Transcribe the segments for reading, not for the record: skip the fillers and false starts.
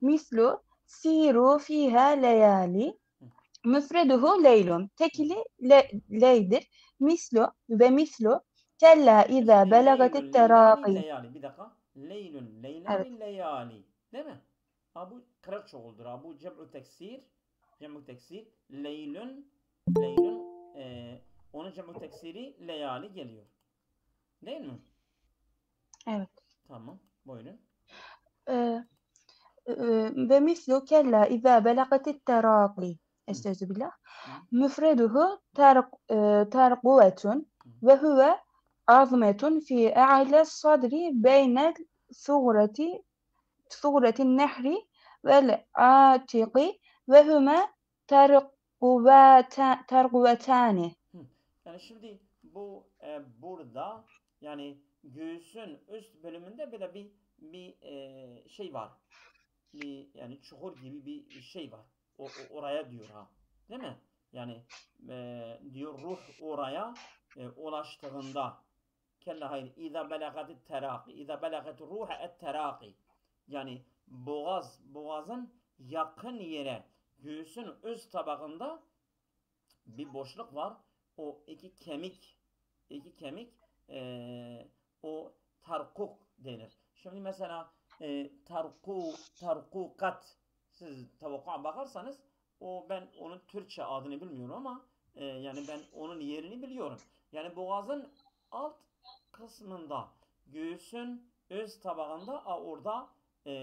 Mislu siru fiha leyali. Müfreduhu leylun. Tekili leydir. Mislu ve mislu kella izâ Şimdi belagatit leylün, leylani, terâqî. leyali. Bir dakika. Leylün, Evet. leylani, leyali. Değil mi? Ha bu kırak çoğuldur. Ha bu cem'u teksir. Cem'u teksir. Leylün, leylün. Onun cem'u teksiri leyali geliyor. Değil mi? Evet. Tamam. Buyurun. Ee, ve mislu kella izâ belagatit terâqî. Hı, Estağfirullah. hı, Müfreduhu terquvetun hı, ve huve azmetun fi a'la sadri beynel sureti suretin nehri vel atiqi ve huma terquvetani. hı. Yani şimdi bu burada yani göğsün üst bölümünde böyle bir şey var. Bir yani çukur gibi bir şey var. Oraya diyor ha. Değil mi? Yani diyor ruh oraya ulaştığında kella hayır İza belagatit teraki İza belagatit ruha et teraki yani boğazın yakın yere göğsün üst tabakında bir boşluk var. O iki kemik o tarkuk denir. Şimdi mesela tarkukat siz tavuğa bakarsanız ben onun Türkçe adını bilmiyorum ama yani ben onun yerini biliyorum. Yani boğazın alt kısmında göğsün üst tabağında orada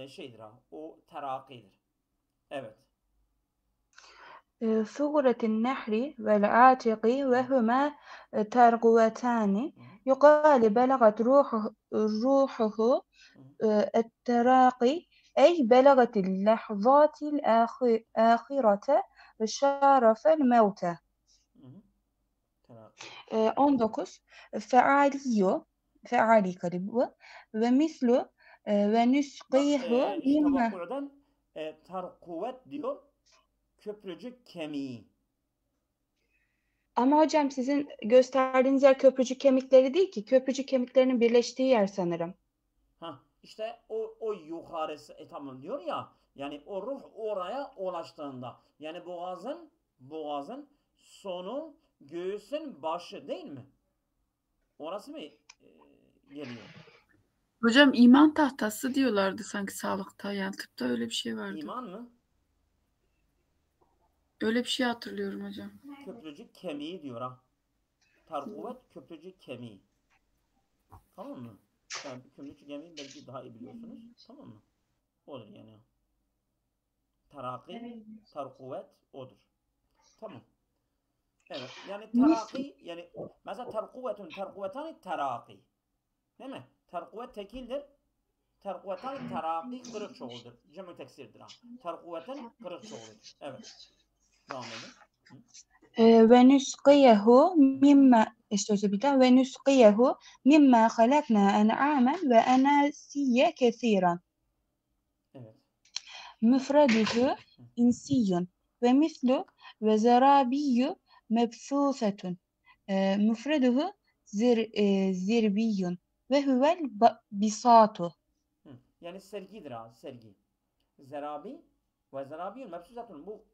şeydir ha o terakidir. Evet. ثغرة النحر والعاتق وهما ترقوتان Hı hı. يقال بلغت روحه Hı hı. التراقي أي بلغت اللحظات الآخرة وشارف الموت. Hı hı. Teraki. 19 feali karibu ve mislu ve Bak nusqihu işte bak mimma. oradan tarkuvet diyor. Köprücük kemiği. Ama hocam sizin gösterdiğiniz yer köprücük kemikleri değil ki. Köprücük kemiklerinin birleştiği yer sanırım. Ha işte o yukarısı tamam diyor ya. Yani o ruh oraya ulaştığında. Yani boğazın sonu göğsün başı değil mi? Orası mı geliyor? Hocam iman tahtası diyorlardı sanki sağlıkta. Yani tıpta öyle bir şey vardı. İman mı? Öyle bir şey hatırlıyorum hocam. Köprücük kemiği diyor ha. Tarkuvet köprücük kemiği. Tamam mı? Yani köprücük kemiği belki daha iyi biliyorsunuz. Tamam mı? Olur yani. Taraki, tarkuvet odur. Tamam. Evet. Yani Mis, taraki yani mesela tarkuvetani taraki. Değil mi? Tarkuvet tekildir. Tarkuvetani taraki kırık çoğuldur. Cemü teksirdir ha. Tarkuvetin kırık çoğuludur. Evet. Devam edin. Hı, ve nusqiyahu hı, mimma estağfirullah ve nusqiyahu mimma halakna en'amen ve enasiye kesiran. evet. Müfreduhu Hı, insiyun ve mislu ve zarabiyyü mebsusetun. Müfreduhu zirbiyun ve huvel bisatu. hı. Yani sergidir ha. Sergi. Zerabi ve zerabiyun mebsusatun. Bu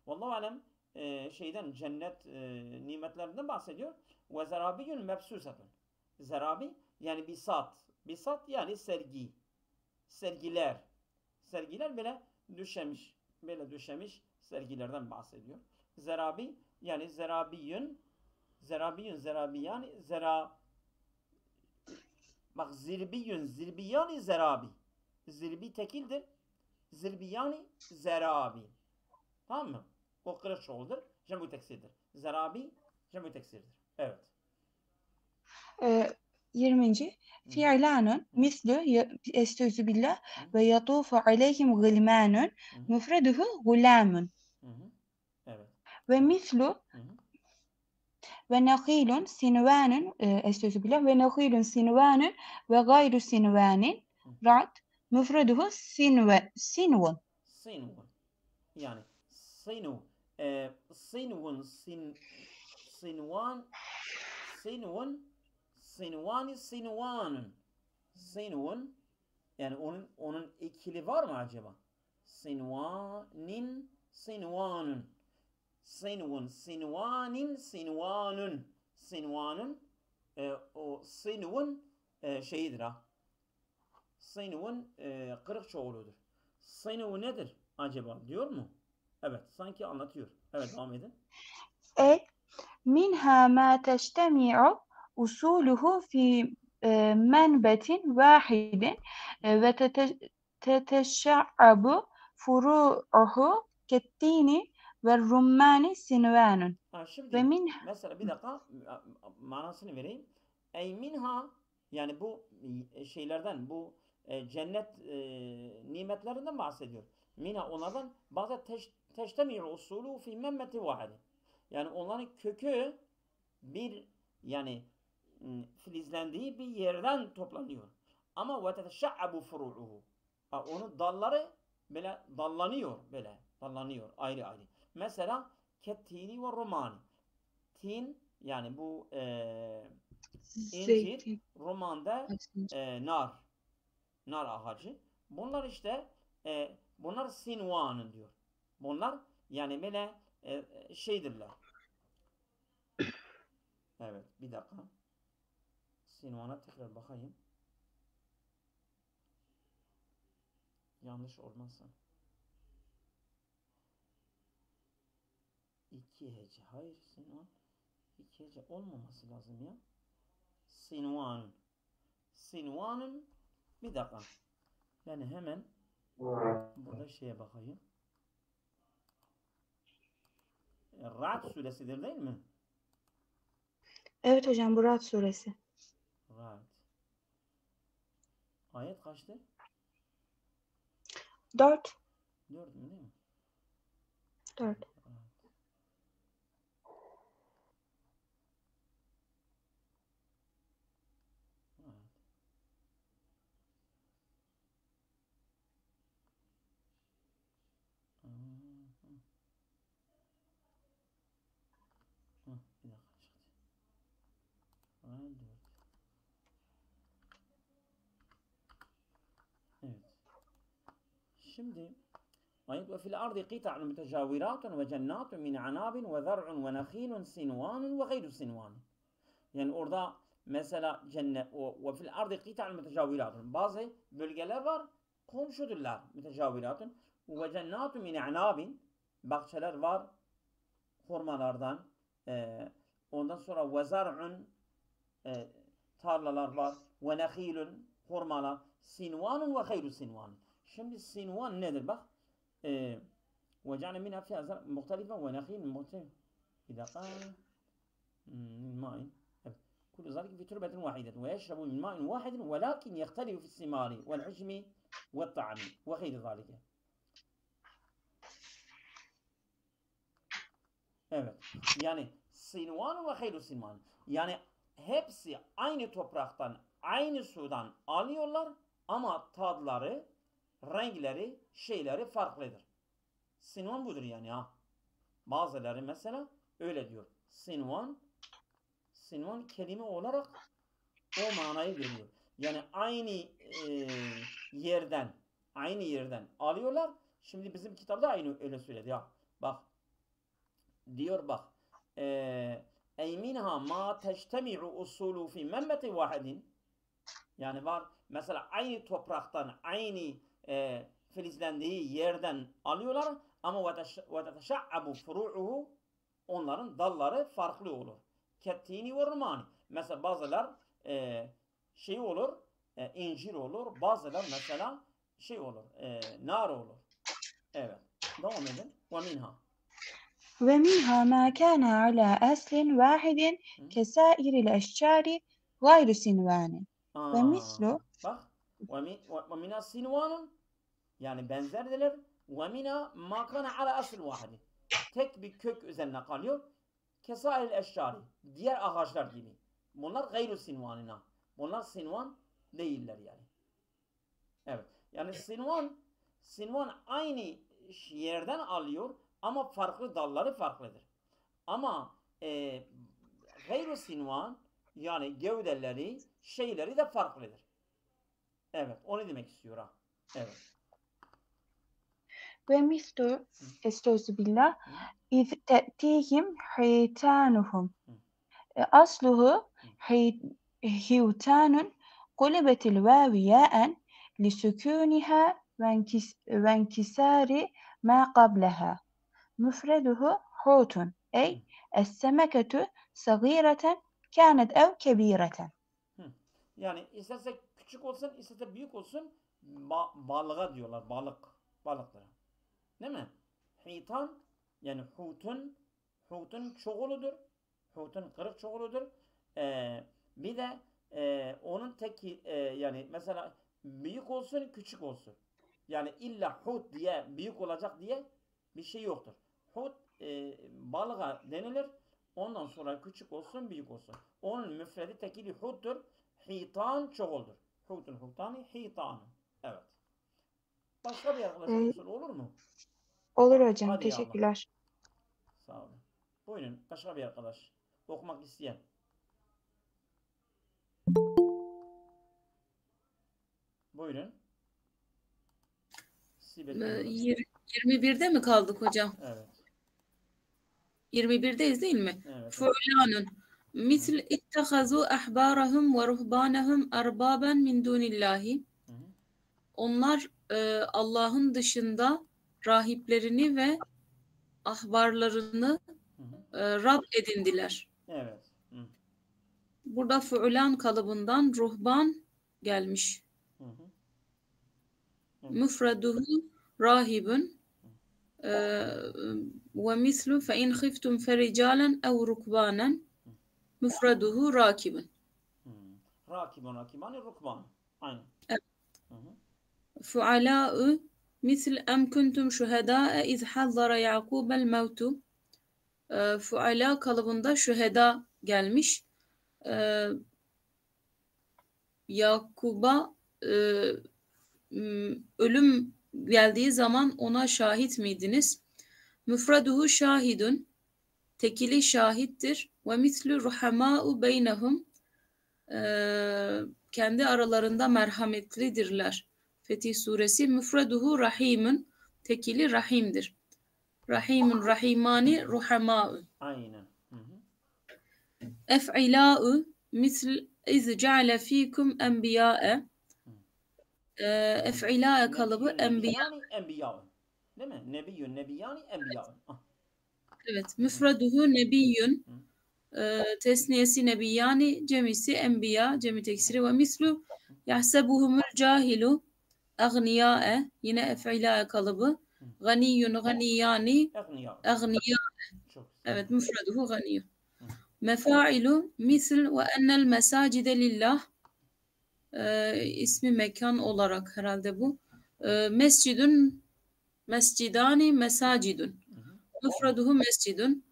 vallahu alem şeyden cennet nimetlerinden bahsediyor. Ve zerabiyun mebsusatun. Zerabi yani bisat. Bisat yani sergi. Sergiler. Sergiler böyle düşemiş. Böyle düşemiş sergilerden bahsediyor. Zerabi yani zerabi yani bak zirbi yani zerabi. Zirbi tekildir. Zirbi yani zerabi. Tamam mı? O kırık çoğuldur. Cemü teksirdir. Zerabi cemü teksirdir. Evet. 20. Hı hı. Fi'lanun Hı mislu estaizu billah hı. ve yatufu aleyhim gılmanun Hı hı. müfreduhu gulamun Hı hı. Evet. ve Evet. mislu Hı hı. ve nakhilun sinvanun estaizu billah ve nakhilun sinvanun ve gayru sinvanin Hı. ra'd müfreduhu sinvun. Sinun. Yani sinu. Sinun. Sinvan. Sinun. Sinvani sinvanun. Sinun. Yani onun ikili var mı acaba? Sinvanin, sinvanun. Sinvun, sinvanin, sinvanun. Sinvanun, o sinvun şeyidir ha. Sinvun kırık çoğuludur. Sinvu nedir acaba diyor mu? Evet, sanki anlatıyor. Evet, devam edin. منها ما تجتمع أصوله في منبت واحد وتتشعب فروعه كالتين والرمان سنوان Şimdi ومن mesela bir dakika manasını vereyim. Ey minha, yani bu şeylerden, bu cennet nimetlerinden bahsediyor. Minha, onlardan bazı teştemi'u usulü fi memmeti vahide. Yani onların kökü bir, yani filizlendiği bir yerden toplanıyor. Ama ve teteşa'abu furu'uhu. Onun dalları böyle dallanıyor ayrı ayrı. Mesela kettini ve romani. Tin, yani bu incir, Zeytin. romanda nar ağacı. Bunlar işte bunlar sinvanın diyor. Bunlar yani böyle şeydirler. Evet, bir dakika. Sinvan'a tekrar bakayım. Yanlış olmazsa. İki hece. Hayır, Sinvan. İki hece olmaması lazım ya. Sinvan. Sinvan'ın, bir dakika. Yani hemen burada şeye bakayım. Ra'd suresidir değil mi? Evet hocam, bu Ra'd suresi. Ra'd. Ayet kaçtı? 4. 4 mü değil mi? 4. Bir dakika çıktı. Ra'd 4. Evet. Şimdi ayet ve fil ardı qita'un mütecaviratun ve cennatun min anabin ve zar'un ve nakhilun sinwanun ve gayru sinwan. Yani orada mesela cennet ve fil ardı qita'un mütecaviratun. Bazı bölgeler var, komşudurlar, mütecaviratun. Ve cennatun min anabin. Bahçeler var hurmalardan. Ondan sonra ve zar'un, tarlalar var. Ve nakhilun, hurmalar. Sinwanun ve gayru sinwan. Şimdi sinwan nedir bak? وجعل منها فيها زرع مختلفا ونخيل مختلف إذا قال من ماء كل ذلك في تربة واحدة ويشرب من ماء واحد ولكن يختلف في الثمار والعجم والطعم وغير ذلك. Evet. Yani sinvan ve hayru sinvan. Yani hepsi aynı topraktan, aynı sudan alıyorlar ama tadları, renkleri, şeyleri farklıdır. Sinvan budur yani ha. Bazıları mesela öyle diyor. Sinvan kelime olarak o manayı veriyor. Yani aynı yerden alıyorlar. Şimdi bizim kitapta aynı öyle söyledi ya. Bak diyor bak. Ey minha ma teştemi'u usulu fi memmeti vahidin. Yani var mesela aynı topraktan, aynı filizlendiği yerden alıyorlar ama ve teteşa'abu furu'uhu, onların dalları farklı olur. Kettini ve rumani. Mesela bazılar şey olur, incir olur. Bazılar mesela şey olur, nar olur. Evet. Devam edin. Ve minha. ومنها ما كان على أصل واحد كسائر الأشجار غير سنوان ومثل Bak. Ve minha sinvanun, yani benzerdiler. Ve minha ma kana ala asl vahidi. Tek bir kök üzerine kalıyor. Kesail eşşari. Diğer ağaçlar gibi. Bunlar gayru sinvanina. Bunlar sinvan değiller yani. Evet. Yani sinvan aynı yerden alıyor ama farklı dalları farklıdır. Ama gayru sinvan, yani gövdeleri, şeyleri de farklıdır. Evet. Onu demek istiyor ha. Evet. ve mislu estağfirullah iz te'tihim hitanuhum. Asluhu hitanun kulibetil vavi ya'en li sükûniha ve inkisari ma qablaha. Müfreduhu hutun ey es-semeketu sagireten kânet ev kebireten. Yani isterse küçük olsun, isterse büyük olsun balığa diyorlar. Balıklara. Değil mi? Hitan yani hutun çoğuludur. Hutun kırık çoğuludur. Bir de onun teki yani mesela büyük olsun, küçük olsun. Yani illa hut diye büyük olacak diye bir şey yoktur. Hut balığa denilir. Ondan sonra küçük olsun, büyük olsun. Onun müfredi tekili huttur. Hitan çoğuldur. Hutani hitanı. Evet. Başka bir arkadaşım soru olur mu? Olur hocam. Hadi Teşekkürler. Sağ olun. Buyurun. Başka bir arkadaş. Okumak isteyen. Buyurun. 21'de mi kaldık hocam? Evet. 21'deyiz değil mi? Evet. Fu'lanun misl ittahazu ahbarahum ve ruhbanahum erbaben min dunillahi. Onlar Allah'ın dışında rahiplerini ve ahbarlarını Rab edindiler. Evet. Burada fu'lan kalıbından ruhban gelmiş. Müfreduhu rahibun ve mislu fe in khiftum fericalen ev rukbanen müfreduhu rakibun. Rakibani rukban. Aynen. Fuala'u misl em kuntum şuhedâe iz hazzara Yakubel mevtu. Fuala kalıbında şüheda gelmiş. Yakub'a ölüm geldiği zaman ona şahit miydiniz? Müfreduhu şahidun, tekili şahittir. Ve mislu ruhamâ'u beynehum, kendi aralarında merhametlidirler. Fetih suresi. Müfreduhu rahimun, tekili rahimdir. Rahimun rahimani ruhamâ'u. Aynen. Ef'ilâ'u misl iz ceale fîkum enbiyâe. Ef'ilâ'e kalıbı enbiya. Enbiya. Değil mi? Nebiyyun, nebiyani, enbiya. Evet. Müfreduhu nebiyyun. Tesniyesi nebiyani, cemisi enbiya, cemi teksiri ve mislu yahsebuhumul cahilu agniyâe. Yine ef'ilâ'e kalıbı. Ganiyyun, ganiyani, agniya. Evet. Müfreduhu ganiyyun. Mefailu misl ve ennel mesacide lillah. İsmi mekan olarak herhalde bu. Mescidun, mescidani, mesacidun. Müfreduhu mescidun.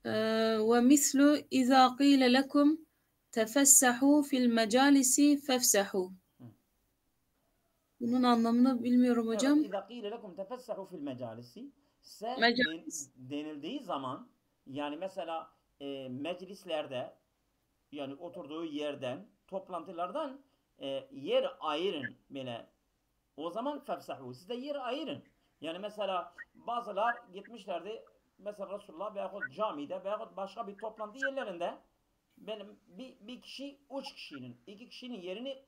Ve mislu izâ qîle lekum tefessahû fil mecalisi fefsahû. Bunun anlamını bilmiyorum hocam. Evet, izâ qîle lekum tefessahû fil mecalisi. Denildiği zaman yani mesela meclislerde yani oturduğu yerden, toplantılardan yer ayırın bile. O zaman fefsahu. Siz de yer ayırın. Yani mesela bazılar gitmişlerdi mesela Resulullah veyahut camide veyahut başka bir toplantı yerlerinde benim bir kişi 3 kişinin 2 kişinin yerini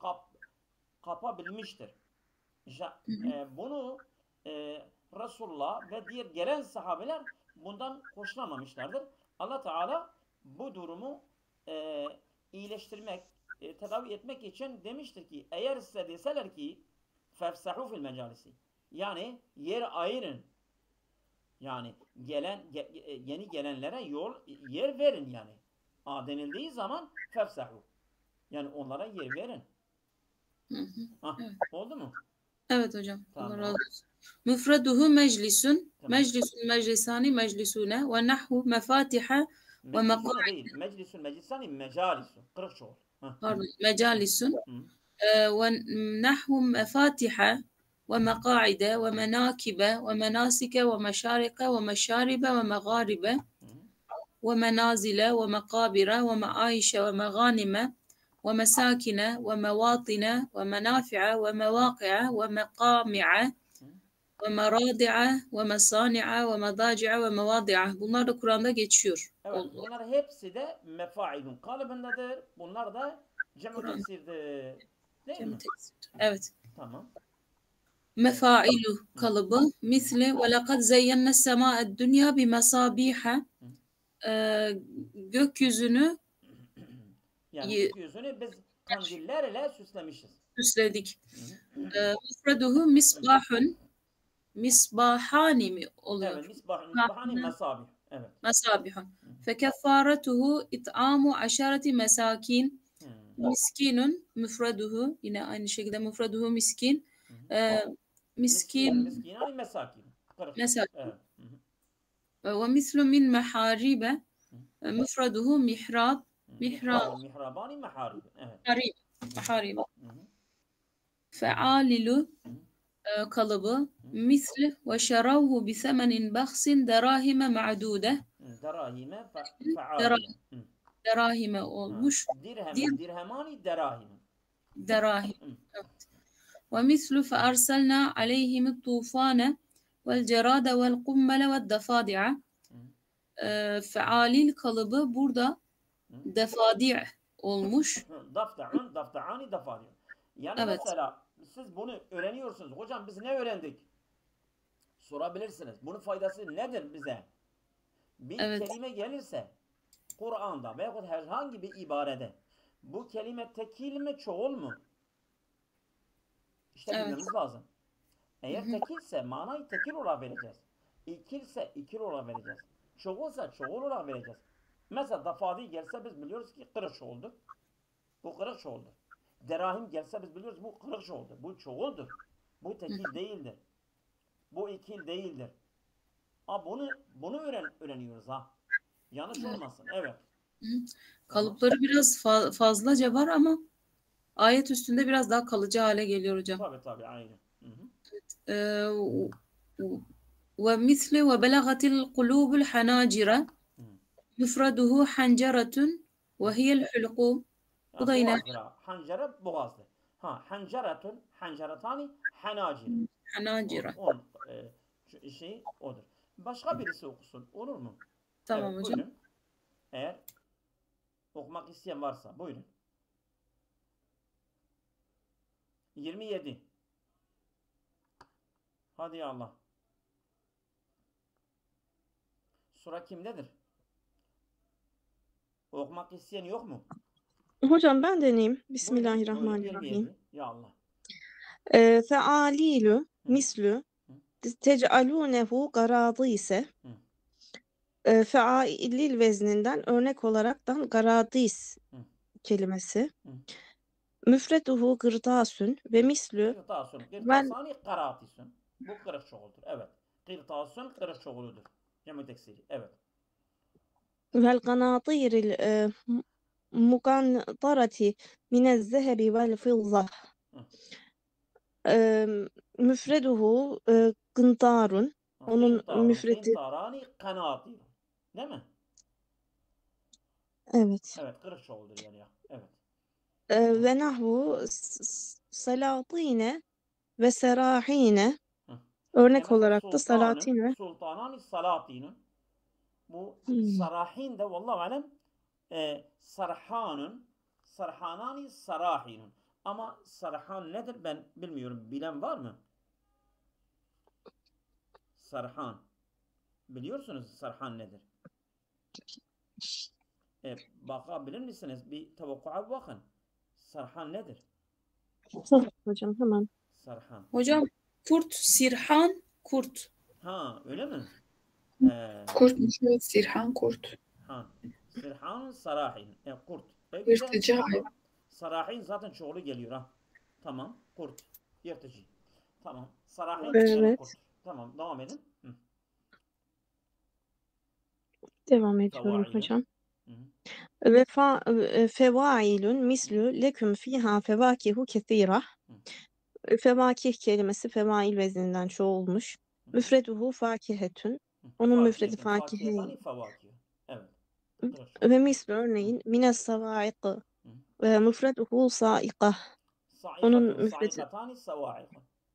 kapabilmiştir. İşte bunu Resulullah ve diğer gelen sahabeler bundan hoşlanmamışlardır. Allah Teala bu durumu iyileştirmek, tedavi etmek için demiştir ki eğer size deseler ki fefsahu fil mecalisi yani yer ayırın yani yeni gelenlere yer verin yani. Denildiği zaman fefsahu yani onlara yer verin. Evet. Oldu mu? Evet hocam. Tamam. Allah razı olsun. Müfreduhu meclisun. Tamam. Meclisun, meclisani, meclisune ve nahvu mefatiha ve mekâ değil. Meclisun, meclisani, mecalisun. Kırık çoğul. Pardon. Mecalisun. Ve nahvu mefatiha ve mekâide ve menâkibe ve menâsike ve meşârike ve meşâribe ve meğâribe ve menâzile ve mekâbire ve meâişe ve meğânime ve mesâkine ve mevâtine ve menâfi'e ve mevâki'e ve mekâmi'e ve meradi'a ve mesani'a ve medaci'a ve mevadi'a. Bunlar da Kur'an'da geçiyor. Evet, bunlar hepsi de mefailun kalıbındadır. Bunlar da cem-i Kur'an. teksirdir. Değil mi? Evet. Tamam. Mefailu kalıbı. Misli ve lekad zeyyenne semâ'ed dünya bi mesabiha. Gökyüzünü Yani gökyüzünü biz kandillerle süslemişiz. süsledik. Mufreduhu misbahun. Misbahani mi oluyor? Evet, misbahani mesabih. Evet. Mesabihun. Fekeffaretuhu it'amu aşareti mesakin. Miskinun müfreduhu. Yine aynı şekilde müfreduhu miskin. Miskin. Miskinani mesakin. Mesakin. Evet. Ve mislu min meharibe. Müfreduhu mihrab. Mihrabani meharib. Evet. Meharibe. Fealilu kalıbı. Misli ve şeravhu bi semenin baksin derahime ma'dude. Derahime feali. Derahime olmuş. Dirhemani derahime. Derahim. Evet. Ve mislu fe arsalna aleyhim tufane vel cerade vel kummele ve defadi'a. Fealil kalıbı burada defadi' olmuş. Dafta'ani defadi. Yani evet. Mesela siz bunu öğreniyorsunuz. Hocam biz ne öğrendik? Sorabilirsiniz. Bunun faydası nedir bize? Bir kelime gelirse Kur'an'da veyahut herhangi bir ibarede bu kelime tekil mi çoğul mu? İşte bilmemiz lazım. Eğer tekilse manayı tekil olarak vereceğiz. İkilse ikil olarak vereceğiz. Çoğulsa çoğul olarak vereceğiz. Mesela dafadi gelse biz biliyoruz ki kırık çoğuldur. Bu kırık çoğuldur. Derahim gelse biz biliyoruz bu kırık çoğuldur. Bu çoğuldur. Bu tekil değildir. Bu ikil değildir. Bunu öğreniyoruz ha. Yanlış olmasın. Evet. Kalıpları biraz fazlaca var ama ayet üstünde biraz daha kalıcı hale geliyor hocam. Tabii aynen. Ve misli ve belagatil kulubul hanacira müfreduhu hanceratun ve hiyel hulqum. Bu da yine hancere boğazdır. Hanceratun, hanceratani, hanacir. Hanacira. Şey odur. Başka birisi okusun. Olur mu? Tamam evet, hocam. Buyurun. Eğer okumak isteyen varsa buyurun. 27. Hadi ya Allah. Sura kimdedir? Okumak isteyen yok mu? Hocam ben deneyeyim. Bismillahirrahmanirrahim. Buyurun, ya Allah. Fealilu mislü tec'alunehu garadîse feailil vezninden örnek olaraktan garadîs kelimesi. Müfreduhu gırtasün ve mislü Gırtasani karatisün. Bu kırık çoğuldur. Evet. Gırtasün kırık çoğuludur. Cem-i teksiri. Evet. vel qanatiril mukantarati minez zehebi vel fidda. Müfreduhu gıntarun. Onun müfredi. Gıntarani kanatir. Değil mi? Evet. Evet. Kırık çoğuldur yani ya. Evet. Ve nahvu salatine ve serahine. Örnek olarak da salatine. Sultanani salatinun. Bu sarahin de vallahu alem sarhanani sarahinun. Ama sarhan nedir ben bilmiyorum. Bilen var mı? Sarhan. Biliyorsunuz sarhan nedir? Bakabilir misiniz? Bir tavukkuğa bakın. Sarhan nedir? Hocam hemen. Sarhan. Hocam kurt, sirhan, kurt. Öyle mi? Kurt mu? Sirhan kurt. Sirhan sarahin. Kurt. Yırtıcı hayvan. Sarahin zaten çoğulu geliyor ha. Tamam. Kurt. Yırtıcı. Tamam. Sarahin evet. Kurt. Tamam. Devam edin. Devam ediyorum hocam. Ve fevailun mislü leküm fiha fevakihu kethira. Fevakih kelimesi fevail vezninden çoğulmuş. Müfreduhu fakihetün. Onun müfredi fakihe. Evet. Ve misli örneğin mines savaiqı. Ve müfreduhu saika. Onun müfredi.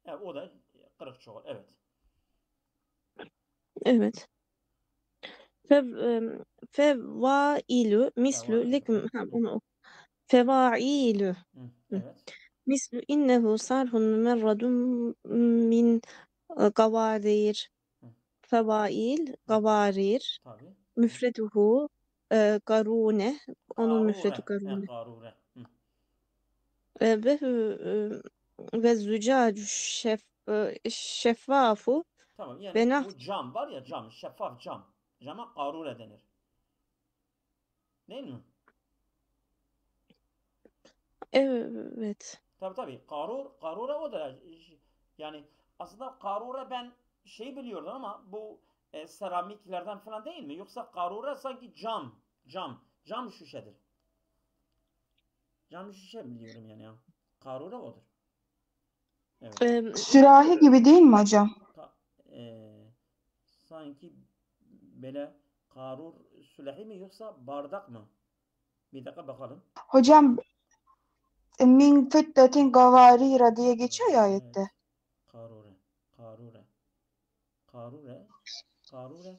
Evet, o da kırık çoğul. Evet. Evet. Fevailu mislü leküm onu fevailü Evet. mislü innehu sarhun mümerradun min gavarir fevail gavarir Tabii. müfreduhu garune onun müfredu garune Karure. ve zücacu şeffafu Tamam. Yani ve nah bu cam var ya, cam. Şeffaf cam. Cama karure denir. Değil mi? evet. Tabii. Karure o da. Yani aslında karure ben şey biliyordum ama bu seramiklerden falan değil mi? Yoksa karure sanki cam şişedir. Cam şişe biliyorum yani ya. Karure odur. Evet. Sürahi gibi değil mi hocam? Sanki böyle karur sülahi mi yoksa bardak mı? Bir dakika bakalım. Hocam min fiddetin gavarira diye geçiyor ya ayette. Karure.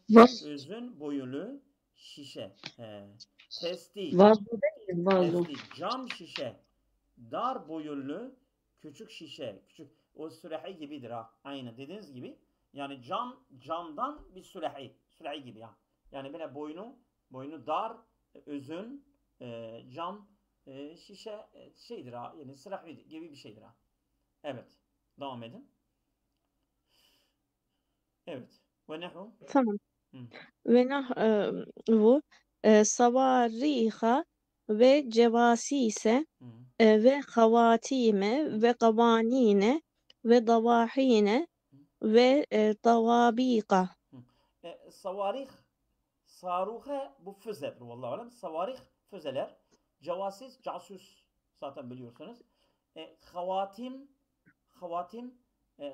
Vas, Özün boyulu şişe. Testi. vazo değil mi? Vazo. Cam şişe. Dar boyullu küçük şişe. O sürahi gibidir ha. Aynı dediğiniz gibi. Yani camdan bir sürahi. Sürahi gibi ya. Yani böyle boynu dar, özün, cam, şişe şeydir ha. Yani sürahi gibi bir şeydir ha. Evet. Devam edin. Evet. Ve nehu? Tamam. Ve nahvu savariha ve cevasise ve havatime ve kavanine ve davahine ve davabiqa. Savarih, saruhe bu füzedir vallahi alem. Savarih füzeler. Cevasiz, casus zaten biliyorsunuz. Havatim,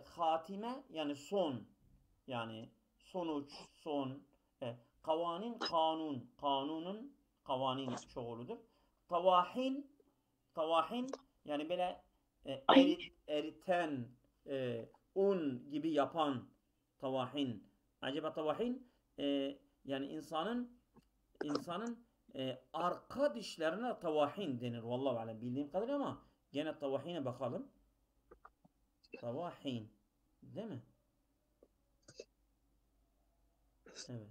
hatime yani son. Yani sonuç, son. Kavanin, kanunun kavanin çoğuludur. Tavahin yani böyle eriten, un gibi yapan tavahin. Acaba tavahin yani insanın arka dişlerine tavahin denir. Vallahi alem bildiğim kadarıyla ama gene tavahine bakalım. Tavahin. Değil mi? Evet.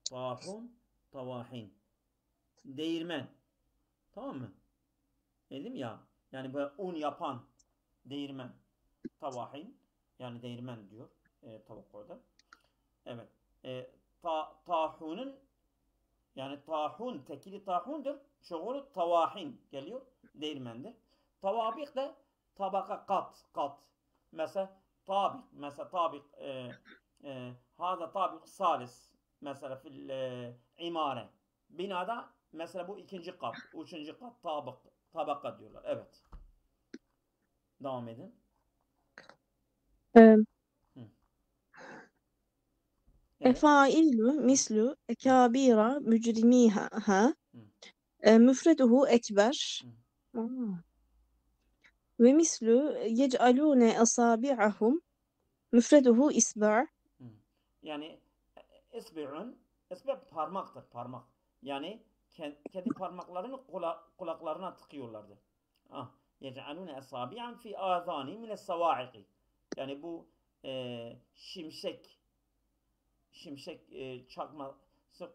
Tahun, tavahin. Değirmen. Tamam mı? Dedim ya. Yani böyle un yapan değirmen. Tavahin. Yani değirmen diyor. Tavuk orada. Evet. Tahunun yani tahun tekili tahundur. Çoğulu tavahin geliyor. Değirmendir. Tavabik de tabaka kat. Mesela tabik hada tabik salis mesela fil imare. Binada mesela bu ikinci kat, üçüncü kat tabaka diyorlar. Evet. Devam edin. Efailu mislu ekabira mücrimiha müfreduhu ekber ve mislu yec'alune asabi'ahum müfreduhu isba' yani isbi' parmak. Yani kendi parmaklarını kulaklarına tıkıyorlardı. Yec'alune asabi'an fi azani mine sava'iki. Yani bu şimşek çakması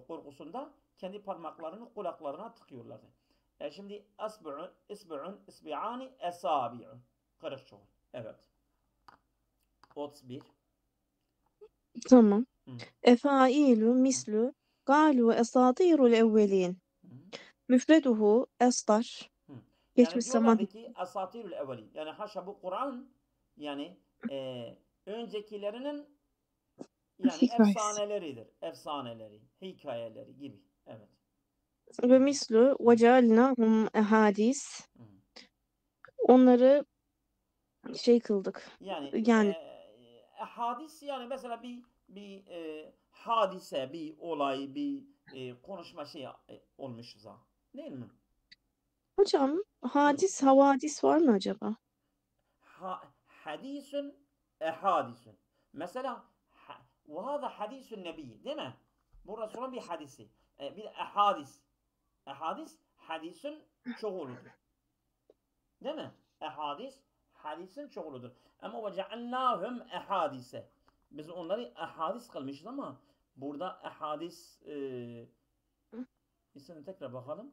korkusunda kendi parmaklarını kulaklarına tıkıyorlardı. Şimdi isbi'ani esabi'un. Karış çoğul. Evet. 31. Tamam. Efailu mislu galu esatirul evvelin müfreduhu estar geçmiş Yani zaman diyorlardı ki asatirul evvelin. Yani haşa bu Kur'an yani öncekilerinin yani efsaneleridir. Hikayeleri gibi. Evet. ve mislu ve cealnahum ehadis onları şey kıldık. Yani hadis yani mesela bir hadise, bir olay, bir konuşma şey olmuş zaten. Değil mi? Hocam hadis havadis var mı acaba? Hadisun ehadisun. Mesela وهذا حديث النبي değil mi? Bu Resul'ün bir hadisi. Bir ehadis. Ehadis hadisin çoğuludur. Değil mi? Ehadis hadisin çoğuludur. Ama ve ceallâhum ehadise. Biz onları ehadis kılmışız ama burada ehadis isimini tekrar bakalım.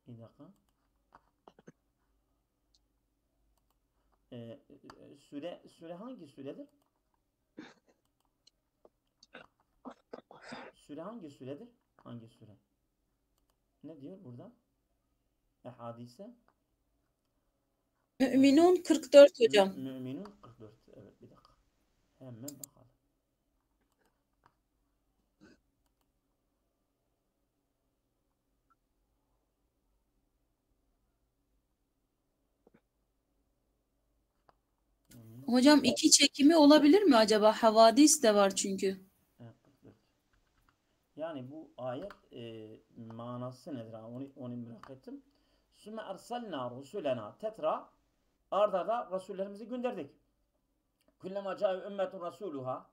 Bir dakika. Süre hangi süredir? Süre hangi süredir? Hangi süre? Ne diyor burada? Ehadise. Müminun 44 hocam. Müminun 44. Evet bir dakika. Hemen bakalım. Hocam 2 çekimi olabilir mi acaba? Havadis de var çünkü. Evet, 44. Yani bu ayet manası nedir? Onu merak ettim. Sümme ersalna rusulena tetra arda Resullerimizi gönderdik. Kullema câe ümmetun rasuluha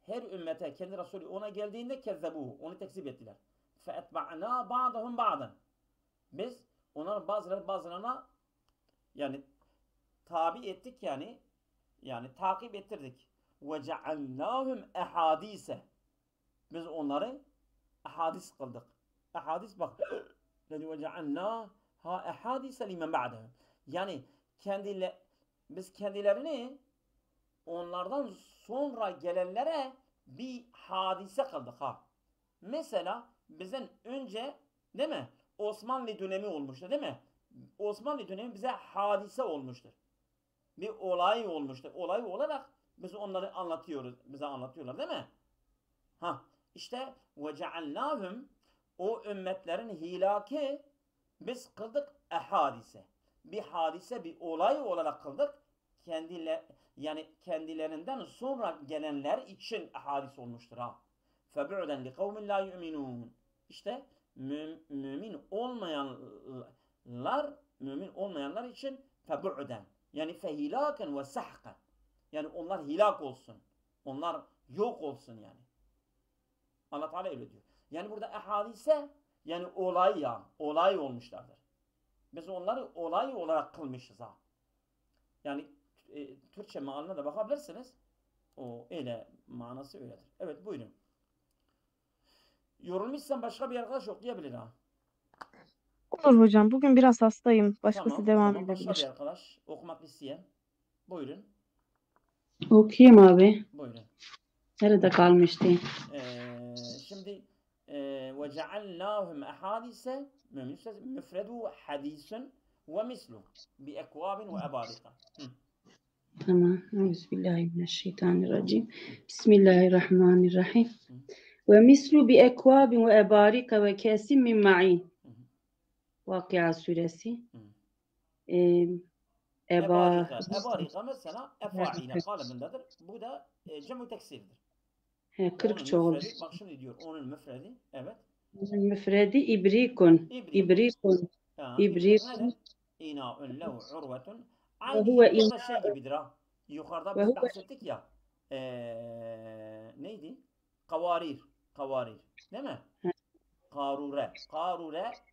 her ümmete kendi Resulü ona geldiğinde kezzebuhu onu tekzip ettiler. Fe etba'na ba'dahum ba'dan biz onların bazılarına yani tabi ettik yani takip ettirdik. Ve ceallâhum ehadîse biz onları ehadis kıldık. Ehadis bak dedi ve ceallâha ehadîse limen ba'dahum yani biz kendilerini onlardan sonra gelenlere bir hadise kıldık ha. Mesela bizden önce değil mi? Osmanlı dönemi olmuştu değil mi? Osmanlı dönemi bize hadise olmuştur. Bir olay olmuştur. Olay olarak biz onları anlatıyoruz. Bize anlatıyorlar değil mi? Ha işte ve ceallâhum o ümmetlerin hilaki biz kıldık ehadise. Bir hadise, bir olay olarak kıldık. Kendilerinden sonra gelenler için hadis olmuştur ha. Febu'den li kavmin la yu'minun. İşte mümin olmayanlar için febu'den. Yani fehilaken ve sahkan. Yani onlar hilak olsun. Onlar yok olsun yani. Allah Teala öyle diyor. Yani burada ehadise yani olay olmuşlardır. Biz onları olay olarak kılmışız ha. Yani Türkçe mealine de bakabilirsiniz. O öyle manası öyledir. Evet buyurun. Yorulmuşsan başka bir arkadaş okuyabilir ha. Olur hocam. Bugün biraz hastayım. Başkası Tamam, devam başka bir edebilir. arkadaş okumak isteyen. Buyurun. Okuyayım abi. Buyurun. Nerede kalmıştı? Şimdi ve ceallâhum ehadise müfredu hadisun ve mislu bi ekvabin ve ebarika. Tamam. Euzubillahimineşşeytanirracim. Bismillahirrahmanirrahim. Ve mislu bi ekvabin ve ebarika ve kesim min ma'in. Vakıa suresi. Ebarika mesela efa'ile kalıbındadır. Bu da cem-i teksirdir. 40 çoğul. Bak şimdi diyor onun müfredi. Evet. Müfredi ibrikun. İbrikun. İbrikun. İna'un lehu urvetun. Aynı ibrik de şey gibidir ha. Yukarıda biz bahsettik ya. Neydi? Kavarir. Değil mi? Karure.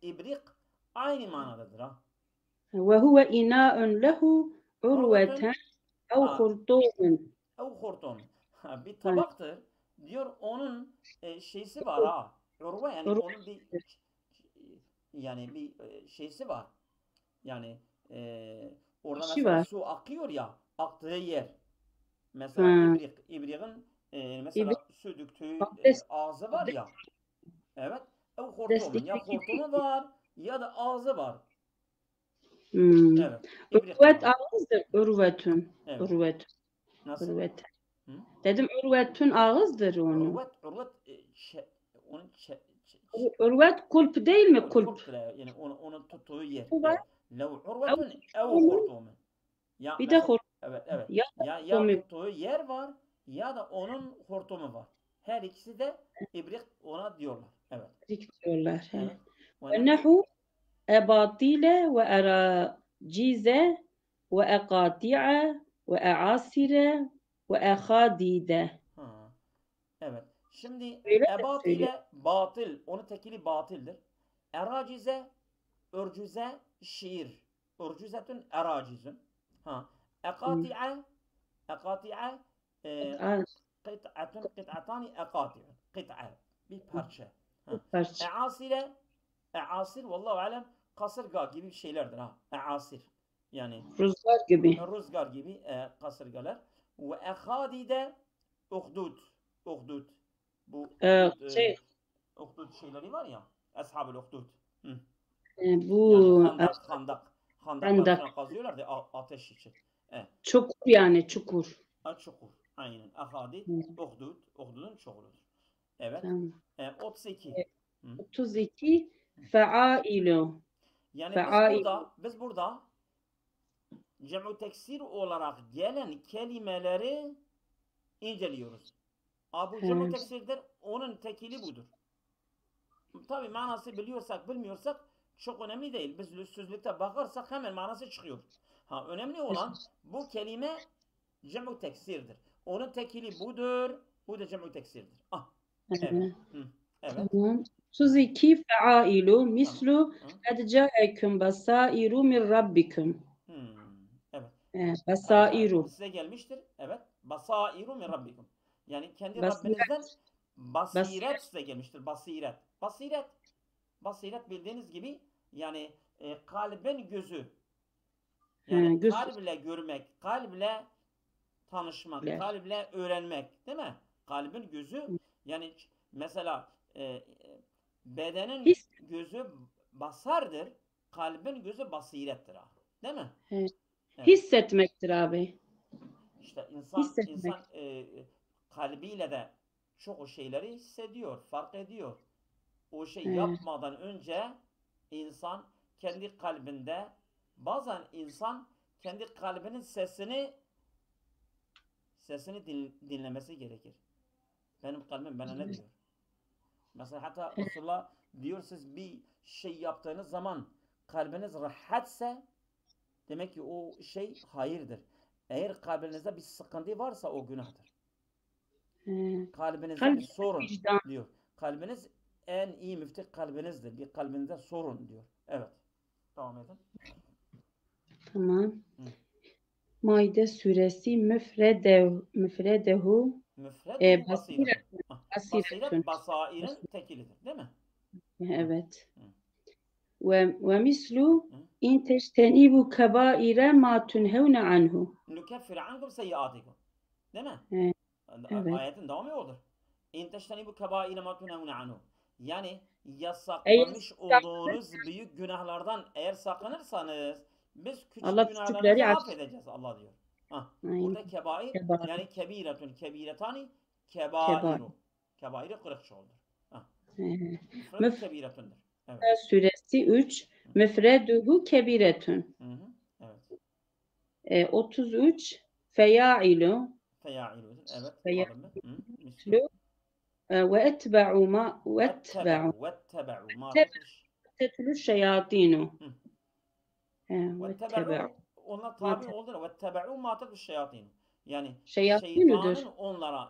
İbrik aynı manadadır ha. Ve huve ina'un lehu urveten ev hurtumun. Bir tabaktır. Diyor onun şeysi var ha. Urve yani onun bir şeysi var. Yani orada mesela su akıyor ya. Aktığı yer. Mesela ibriğin mesela su döktüğü ağzı var ya. Evet. Hortumun. Ya hortumu var ya da ağzı var. Evet. Urvet ağızdır. Urvetun. Evet. Urvetun. Nasıl? Urvet. Dedim urvetun ağızdır onun. Urvet kulp değil mi? Kulp. Yani onun tuttuğu yer. Evet. Lev urvetun ev hortumun. Bir de hortum. Evet. Ya tuttuğu yer var ya da onun hortumu var. Her ikisi de ibrik ona diyorlar. Evet. İbrik diyorlar. Evet. Ve nehu ebatile ve eracize ve ekati'a ve e'asire ve ehadide. Ha. Evet. Şimdi Öyle de ebat söylüyor. ile batıl. Onun tekili batıldır. Eracize, örcüze, şiir. Örcüzetün eracizün. Ha. Ekati'e, ekati'e, kıt'atani ekati'un. Kıt'a. Bir parça. Ha. Parça. Easire, easir vallahu alem kasırga gibi şeylerdir ha. Easir. Yani Rüzgar gibi. rüzgar gibi kasırgalar. Ve ehadide uhdud. Uhdud. Bu uhdud şeyleri var ya. Ashab-ül uhdud. Bu Yani handaklar falan kazıyorlar da ateş için. çukur yani çukur. Çukur. Aynen. Ahadid, uhdud. Uhdudun çukuludur. Evet. Tamam. 32. 32 feailu. Yani Feailu. biz burada cem'u teksir olarak gelen kelimeleri inceliyoruz. Bu cem'u teksirdir. Onun tekili budur. Tabi manası biliyorsak bilmiyorsak çok önemli değil. Biz sözlükte bakarsak hemen manası çıkıyor. Önemli olan bu kelime cem'u teksirdir. Onun tekili budur. Bu da cem'u teksirdir. Evet. Evet. 32 feailu mislu kad ca'ekum basairu min rabbikum. Evet. Basairu. Size gelmiştir. Evet. Basairu min rabbikum. Yani kendi Rabbinizden basiret size gelmiştir. Basiret. Basiret bildiğiniz gibi yani kalbin gözü. Yani kalple görmek, kalple tanışmak, kalple öğrenmek, değil mi? Kalbin gözü yani mesela bedenin gözü basardır, kalbin gözü basirettir ha. Değil mi? Evet. Hissetmektir abi. İşte insan kalbiyle de çok şeyleri hissediyor, fark ediyor. O şey yapmadan önce insan kendi kalbinde, bazen insan kendi kalbinin sesini dinlemesi gerekir. Benim kalbim bana ne diyor? Mesela hatta Resulullah diyor, siz bir şey yaptığınız zaman kalbiniz rahatse demek ki o şey hayırdır. Eğer kalbinizde bir sıkıntı varsa o günahtır. Kalbinizde bir sorun diyor. Kalbiniz en iyi müftü kalbinizdir. Bir kalbinizde sorun diyor. Evet. Devam edin. Tamam. Maide suresi müfredehu basiret basairin tekilidir. Değil mi? Evet. Ve mislu in teştenibu kebaire ma tunhevne anhu. Nukeffir ankum seyyiatikum. Değil mi? Evet. Ayetin devamı odur. İn teştenibu kebaire ma tunhevne anhu. Yani yasaklamış olduğunuz büyük günahlardan eğer sakınırsanız biz küçük günahlarınızı affedeceğiz Allah diyor. Burada kebair yani kebiretun kebiretani kebairu. Kebairi 40 çoğuldur. Müfred kebiretundur. Evet. Suresi 3 müfreduhu kebiretun. Evet. 33 feyailu. Feyailudur. Evet. Feyailu. Ve etbe'u ma tetlu şeyatinu. Vettebe'u onlar tabi oldular. Vettebe'u ma tetlu şeyatinu. Yani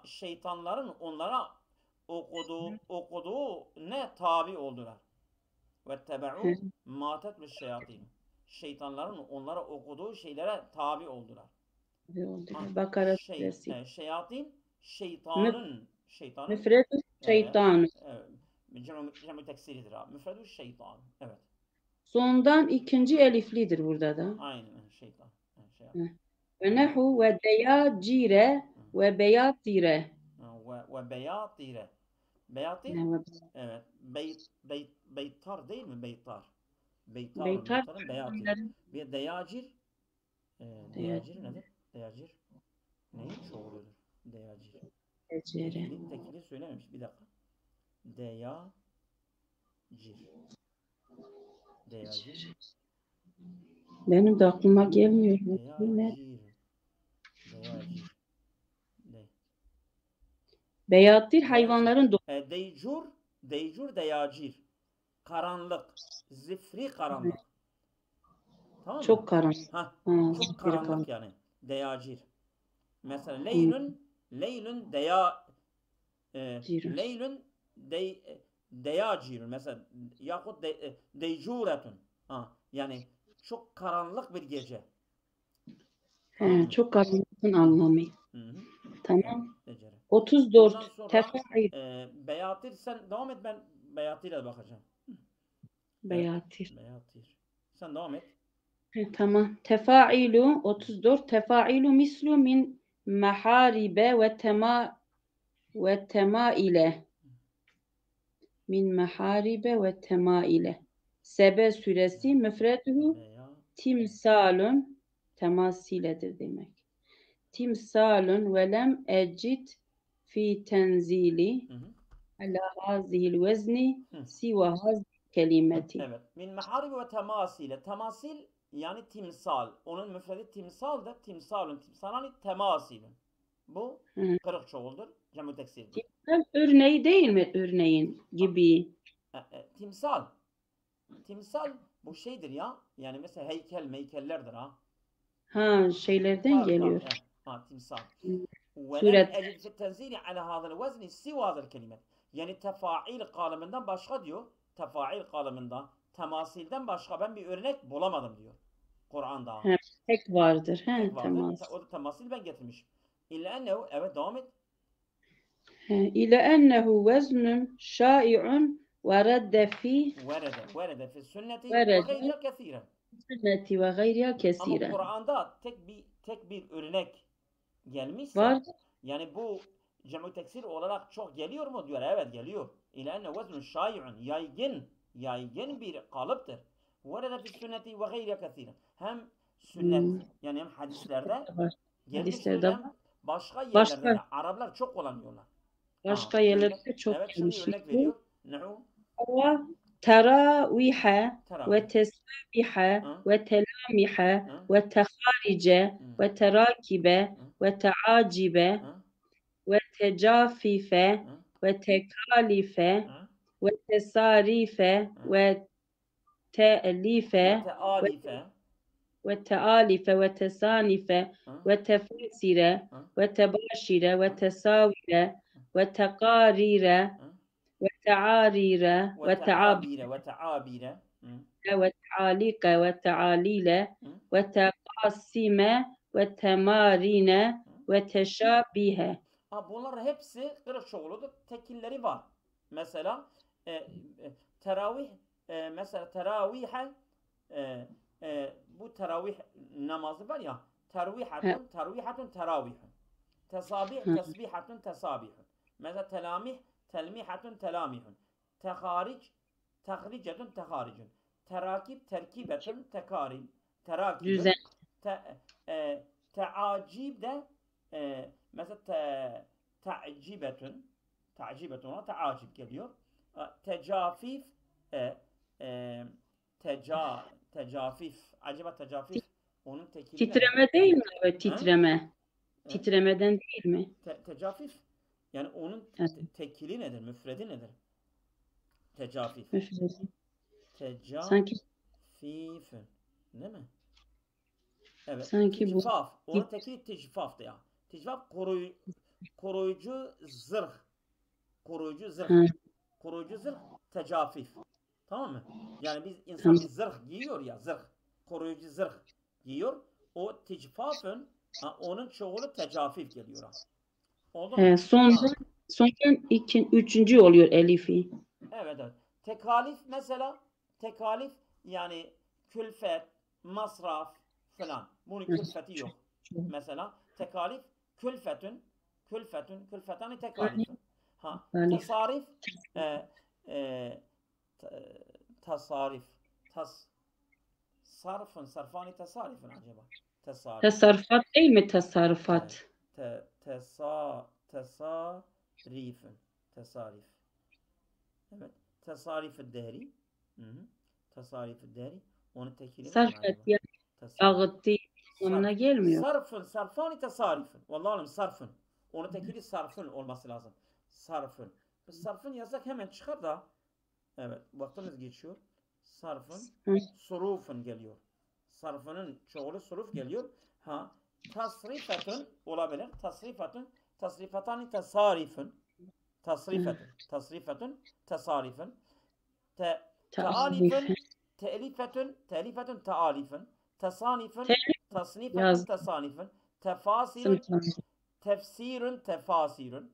şeytanların onlara okuduğu ne tabi oldular. Vettebe'u ma tetlu şeyatinu. Şeytanların onlara okuduğu şeylere tabi oldular. Bakara suresi. Şeytanın müfredü şeytanı. Cem-i teksiridir abi. Müfredü şeytan. Evet. Sondan ikinci eliflidir burada da. Aynen şeytan. Ve nehu ve deyacire ve beyatire. Ve beyatire. Beyatir? Evet. Beytar değil mi? Beytar. Beytar'ın beyatir. Bir deyacir. Deyacir nedir? Deyacir. Neyi çoğuludur? Deyacir. Tekili söylememiş. Bir dakika. Deyacir. Benim de aklıma gelmiyor. Beyattir hayvanların Deycur deyacir. Karanlık. Zifri karanlık. Tamam mı? Çok karanlık. Çok karanlık yani. Deyacir. Mesela leylün deyacirun mesela yahut deycuretun. Yani çok karanlık bir gece. Tamam. Çok karanlıkın anlamı. Tamam. 34. Ondan sonra Tefail. beyatir sen devam et, ben beyatir'e bakacağım. Beyatir. Beyatir. Sen devam et. Tamam. Tefailu 34. Tefailu mislu min maharibe ve temaile. Min maharibe ve temaile. Sebe suresi müfreduhu timsalun temasiledir demek. Timsalun ve lem ecid fi tenzili ala hazihil vezni siva hazihil kelimeti. Evet. Min maharibe ve temasile. Temasil yani timsal. Onun müfredi timsaldır. Timsalun. Timsalani temasilun. Bu kırık çoğuldur. Cem-i teksirdir. Örneği değil mi? Örneğin gibi. Timsal. Timsal bu şeydir ya. Yani mesela heykellerdir ha. Şeylerden geliyor. Timsal. Suret. وَلَمْ اَجِدْ فِي التَّنْزِيلِ عَلَى هَذَا الْوَزْنِ سِوَى هَذَا الْكَلِمَةِ. Yani tefail kaleminden başka diyor. Tefail kaleminden, temasilden başka ben bir örnek bulamadım diyor. Kur'an'da. Tek vardır. Tek vardır. Temas. O da temasil ben getirmişim. İlla ennehu, evet devam et. İle ennehu veznun şai'un ve redde fi Verede fi sünneti ve gayriha kesiren. sünneti ve gayriha kesiren. Ama Kur'an'da tek bir örnek gelmişse var. Yani bu cem-i teksir olarak çok geliyor mu diyor. Evet geliyor. İle enne veznun şai'un yaygın bir kalıptır. Verede fi sünneti ve gayriha kesiren. Hem sünnet yani hem hadislerde gelmiştir hem başka yerlerde de Araplar çok kullanıyorlar. Başka yerlerde çok gelmiş. Evet, örnek veriyor. Teraviha ve tesbiha ve telamiha ve teharice ve terakibe ve teacibe ve tecafife ve tekalife ve tesarife ve te'life ve tealife ve tesanife ve tefsire ve tebaşire ve tesavire ve tekarire ve tearire ve teabire ve tealike ve tealile ve tekasime ve temarine ve teşabihe. Bunlar hepsi kırık çoğuludur. Tekilleri var. Mesela teravih mesela teravihe bu teravih namazı var ya tervihatun teravihun tesbihatun tesabihun mesela telmihatun telamihun tehricetun teharicun terakib terkibetun terakibun teacib de mesela ta'cibetun ona teacib geliyor. Tecafif tecafif. Acaba tecafif onun tekili titreme ne? Değil mi? Evet, titreme. Titremeden değil mi? Tecafif. Yani onun tekili nedir? Müfredi nedir? Tecafif. Müfredi. Tecafifün. Değil mi? Evet. Sanki tecfaf. Onun tekili tecfaftı ya. Tecfaf koruyucu zırh. Koruyucu zırh tecafif. Tamam mı? Yani biz insan bir zırh giyiyor ya, zırh. Koruyucu zırh giyiyor. O tecfafın onun çoğulu tecafif geliyor. Oldu mu? Sonra üçüncü oluyor elifi. Evet. Tekalif mesela yani külfet, masraf falan. Bunun külfeti yok. Mesela tekalif külfetani tekalifin. Tasarif sarfani tasarifin acaba. Tasarrufat değil mi tasarrufat? Tasarif. Evet. Tasarif-i dehri. Tasarif-i dehri. Onun tekili sarf et ya. Ağıttı anlamına gelmiyor. Sarfani tasarifin. Vallahi alim sarfın. Onun tekili sarfın olması lazım. Sarfın. Sarfın yazsak hemen çıkar da. Evet. Vaktimiz geçiyor. Sarfın. Surufun geliyor. Sarfının çoğulu suruf geliyor. tasrifetun olabilir. Tasrifetun, tasrifatani tasarifun. Tasrifetun, tasrifetun, tasarifun. Tealifun, teelifetun, tealifun. Tasanifun, tasnifetun, tasanifun. Tefasirun, tefsirun, tefasirun.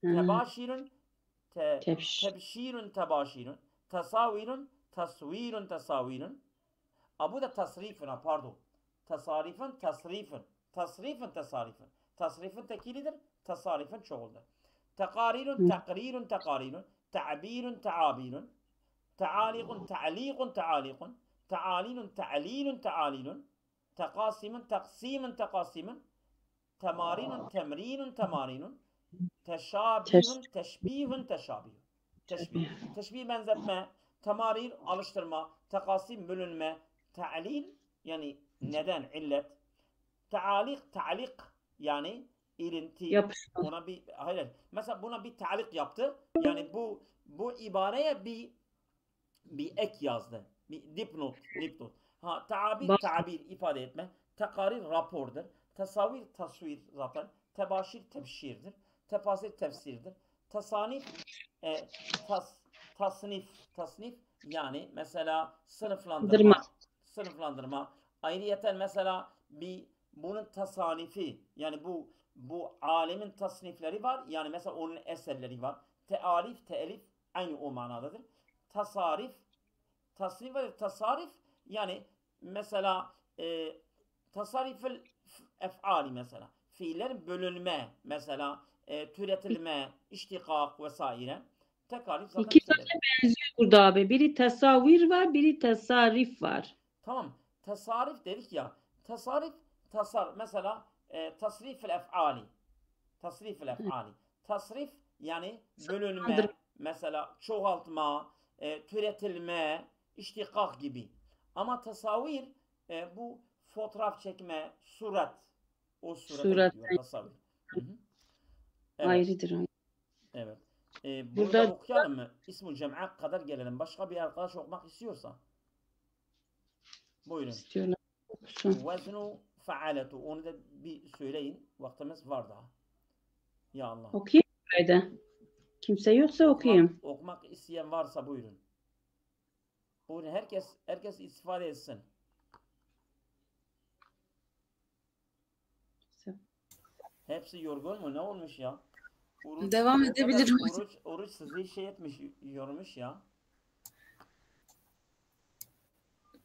Tebaşirun, tebşirun, tebaşirun. Tasavirun, tasvirun, tasavirun. Bu da tasrifun, pardon. Tasarifun, tasrifun. Tasrifun, tasarifun. Tasrifun tekilidir, tasarifun çoğuldur. Tekarirun, tekrirun, tekarirun. Ta'birun, ta'abirun. Ta'alikun, ta'alikun, ta'alikun. Ta'alilun, ta'alilun, ta'alilun. Tekasimun, teksimun, tekasimun. Temarinun, temrinun, temarinun. Teşabihun, teşbihun, teşabihun. Teşbih benzetme, temarir alıştırma, tekasim bölünme, ta'lil yani neden, illet. Ta'lik yani ilinti. Ona bir hayır. Mesela buna bir ta'lik yaptı. Yani bu ibareye bir ek yazdı. Bir dipnot. Tabir ifade etme. Tekarir rapordur. Tasavir tasvir zaten. Tebaşir tebşirdir. Tefasir tefsirdir. Tasanif tasnif yani mesela sınıflandırma. Ayrıyeten mesela bunun tasanifi yani bu alemin tasnifleri var. Yani mesela onun eserleri var. Tealif, teelif aynı o manadadır. Tasnif ve tasarif yani mesela tasarifül ef'ali mesela fiillerin bölünme mesela türetilme, iştikak vesaire. Tekarif zaten İki tane benziyor burada abi. Biri tasavvir var, biri tasarif var. Tamam. Tasarif dedik ya. Mesela tasrifül ef'ali. Tasrif yani bölünme, mesela çoğaltma, türetilme, iştikak gibi. Ama tasavvir bu fotoğraf çekme, surat. O surete gidiyor tasavvir. Evet. Ayrıdır. Evet. Burada okuyalım mı? İsmul cem'a kadar gelelim. Başka bir arkadaş okumak istiyorsa. Buyurun. İstiyorlar. Veznu faaletu. Onu da bir söyleyin. Vaktimiz var daha. Ya Allah. Okuyayım burada. Kimse yoksa okuyayım. Okumak isteyen varsa buyurun. Buyurun. Herkes istifade etsin. Hepsi yorgun mu? Ne olmuş ya? Devam edebilirim. Oruç sizi yormuş ya.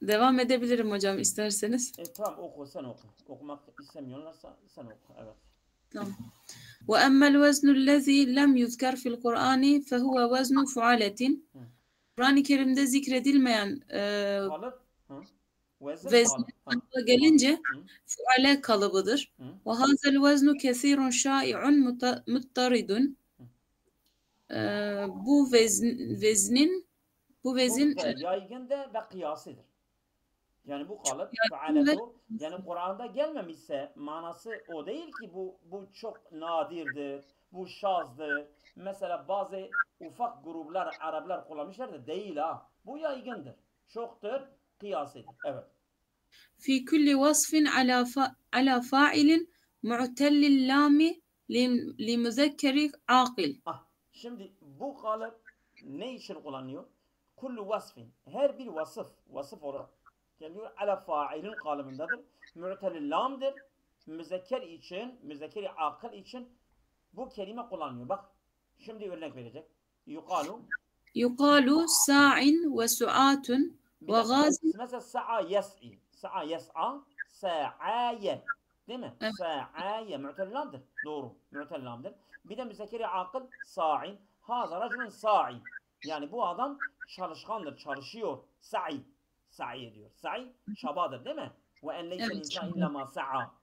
Devam edebilirim hocam isterseniz. Tamam oku sen oku. Okumak istemiyorlarsa sen oku. Evet. Tamam. وأما الوزن الذي لم يذكر في القرآن فهو وزن فعالة. Kur'an-ı Kerim'de zikredilmeyen vezn gelince fuale kalıbıdır. Ve hazel veznu kesirun şai'un muttaridun. Bu vezin yaygın da ve kıyasıdır. Yani bu kalıp fualetu yani Kur'an'da gelmemişse manası o değil ki bu çok nadirdir. Bu şazdır. Mesela bazı ufak gruplar Araplar kullanmışlar da değil ha. Bu yaygındır. Çoktur. Kıyasıdır. Evet. Fi kulli vasfin ala fa'ilin mu'tellil lami li müzekkeri akil. Şimdi bu kalıp ne için kullanıyor? Kullu vasfin. Her bir vasıf olarak geliyor. Ala fa'ilin kalıbındadır. Mu'tellil lamdır. Müzekkeri akıl için bu kelime kullanıyor. Bak şimdi örnek verecek. Yuqalu sa'in ve su'atun ve gazin. Mesela sa'a yes'i. Sa'a yes'a. Sa'aye. Değil mi? Evet. Sa'aye. Mu'tellamdır. Doğru. Mu'tellamdır. Bir de müzekkeri akıl sa'in. Haza raculun sa'in. Yani bu adam çalışkandır. Çalışıyor. Sa'i. Sa'i ediyor. Sa'i çabadır değil mi? Ve en leyse insan illa ma sa'a.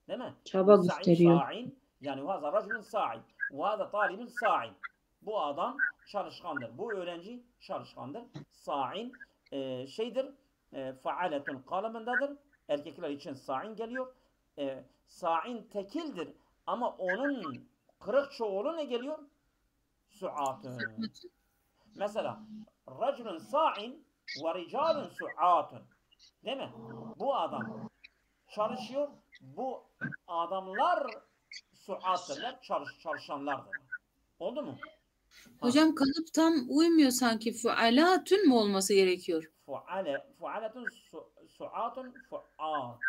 Değil mi? Çaba gösteriyor. Sa'in. Yani haza raculun sa'in. Ve haza talibun sa'in. Bu adam çalışkandır. Bu öğrenci çalışkandır. Sa'in faaletun kalıbındadır. Erkekler için sa'in geliyor. Sa'in tekildir. Ama onun kırık çoğulu ne geliyor? Su'atun. Mesela raculun sa'in ve ricalun su'atun. Değil mi? Bu adam çalışıyor bu adamlar suattırlar, çalışanlardır. Oldu mu? Hocam kalıp tam uymuyor sanki. Fualatun mu olması gerekiyor? Fualetun, suatun, fuat.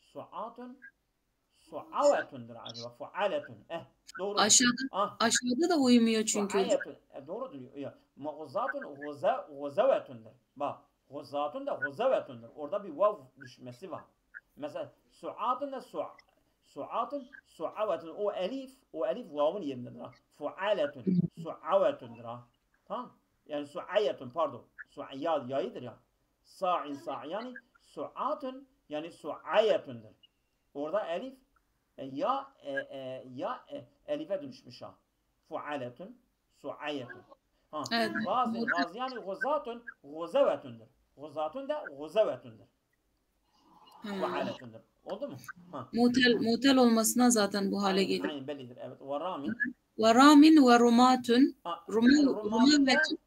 Suatun, suavetundur acaba. Fualetun. Doğru. Aşağıda da uymuyor çünkü. Fuayetun. Doğru diyor. Muğzatun, guzavetundur. Bak. Guzzatun da guzavetundur. Orada bir vav düşmesi var. Mesela suatun da suatun, suavetun. O elif vavun yerindedir. Fualetun, suavetundur. Tamam. Yani suayetun, pardon. Yayıdır ya. Sa'in yani suatun, yani suayetundur. Orada elif elife dönüşmüş ha. Fualetun, suayetun. Evet. Gaziyani guzatun, guzavetundur. Guzatun da guzavetundur. Fualetundur. Oldu mu? Mutel olmasına zaten bu hale gelir. Aynen bellidir. Evet. Ve ramin. Ve ramin ve rumatun.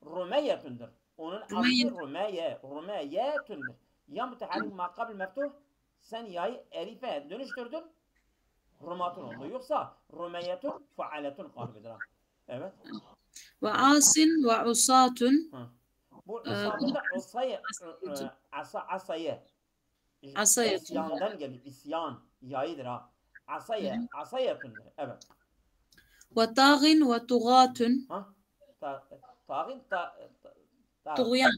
Rumeyetundur. Onun aslı rumeyetundur. Ya müteharrik makabil meftuh, sen yayı elife dönüştürdün, rumatun oldu. Yoksa rumeyetun faaletun kalbidir. Evet. Ve asin ve usatun. Bu usatun da asayı. İsyandan geliyor. İsyan yayıdır ha. Asayetundur. Evet. Ve tağin ve tuğatun. Tağin Tuğyan.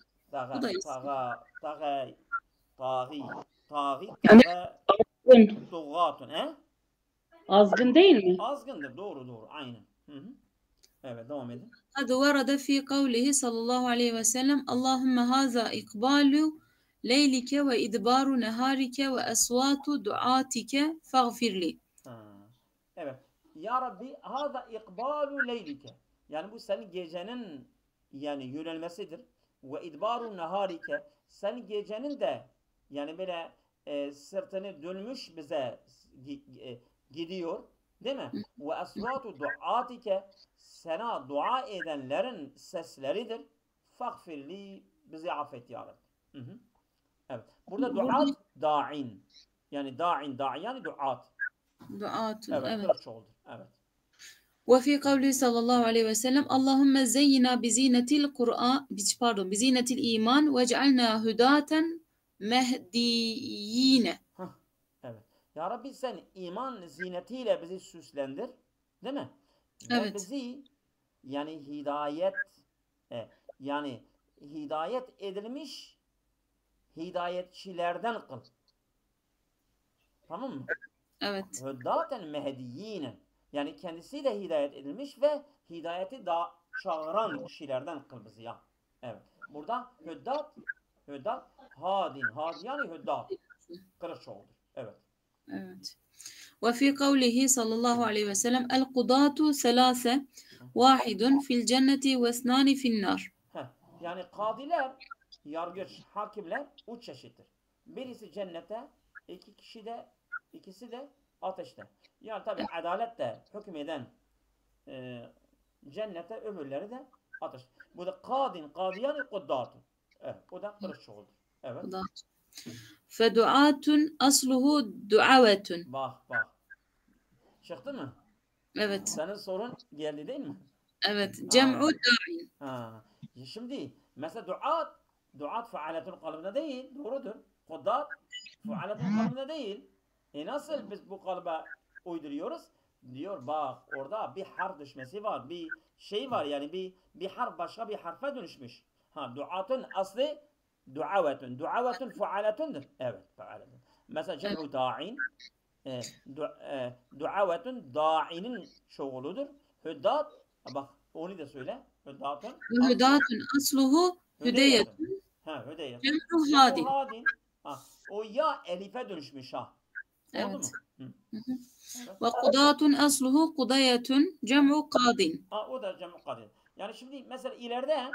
Tuğatun. Azgın değil mi? Azgındır. Doğru. Aynen. Evet, devam edin. Hadi varada fi kavlihi sallallahu aleyhi ve sellem Allahümme haza ikbalu leylike ve idbaru neharike ve esvatu duatike fagfirli. Evet. Ya Rabbi haza ikbalu leylike. Yani bu senin gecenin yani yönelmesidir. Ve idbaru neharike. Senin gecenin de yani böyle sırtını dönmüş bize gidiyor. Değil mi? Ve esvatu duatike. Sana dua edenlerin sesleridir. Fagfirli, bizi affet ya Rabbi. Evet. Burada duat da'in. Yani da'in yani duat. Duatun. Evet. Evet. Ve fi kavli sallallahu aleyhi ve sellem Allahümme zeyyina bizinetil Kur'an, pardon, bizinetil iman ve cealna hudaten mehdiyine. Evet. Ya Rabbi sen iman zinetiyle bizi süslendir. Değil mi? Evet. Ve bizi yani hidayet edilmiş hidayetçilerden kıl. Tamam mı? Evet. Hüdaten mehdiyine. Yani kendisi de hidayet edilmiş ve hidayeti da çağıran kişilerden kıl bizi ya. Evet. Burada hüdat hadin. Hadi yani hüdat. Kılıçoğlu'dur. Evet. Evet. Ve fi kavlihi sallallahu aleyhi ve sellem el kudatu selase vahidun fil cenneti ve esnani fil nar. Yani kadiler, yargıç, hakimler üç çeşittir. Birisi cennete, ikisi de ateşte. Yani tabi adaletle hükmeden cennete, öbürleri de ateş. Bu da kadiyani kuddatun. Evet, o da kılıçoğlu'dur. Evet. Feduatun asluhu duavetun. Bak. Çıktı mı? Evet. Senin sorun geldi değil mi? Evet. Cem'u da'in. Şimdi mesela duat faaletun kalbine değil. Doğrudur. Kuddat faaletun kalbine değil. Nasıl biz bu kalbe uyduruyoruz? Diyor bak orada bir harf düşmesi var. Bir şey var yani bir harf başka bir harfe dönüşmüş. Duatun aslı duavetun faaletun. Evet, faaletun. Mesela cem'u da'in duavetun da'inin çoğuludur. Hüddat, bak onu da söyle. Hüdatun asluhu hüdeyetun. Hüdeyetun. Cem'u hadin. O ya elife dönüşmüş ha. Oldu Evet. mu? Ve kudatun asluhu kudayetun cem'u kadin. O da cem'u kadin. Yani şimdi mesela ileride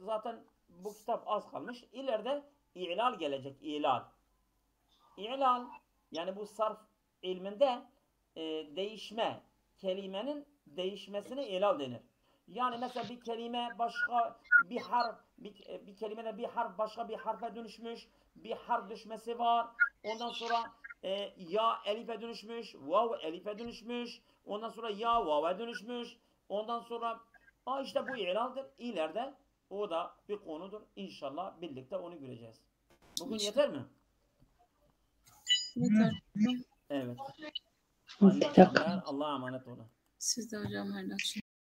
zaten bu kitap az kalmış. İleride i'lal gelecek. İ'lal yani bu sarf ilminde değişme, kelimenin değişmesine i'lal denir. Yani mesela bir kelime başka bir harf, bir kelimede bir harf başka bir harfe dönüşmüş. bir harf düşmesi var. Ondan sonra ya elife dönüşmüş, vav elife dönüşmüş. Ondan sonra ya vav'a dönüşmüş. Ondan sonra işte bu ilaldir. İleride o da bir konudur. İnşallah birlikte onu göreceğiz. Bugün yeter mi? Yeter. Evet. Yeter. Allah'a emanet olun. Siz de hocam hayırlı akşamlar.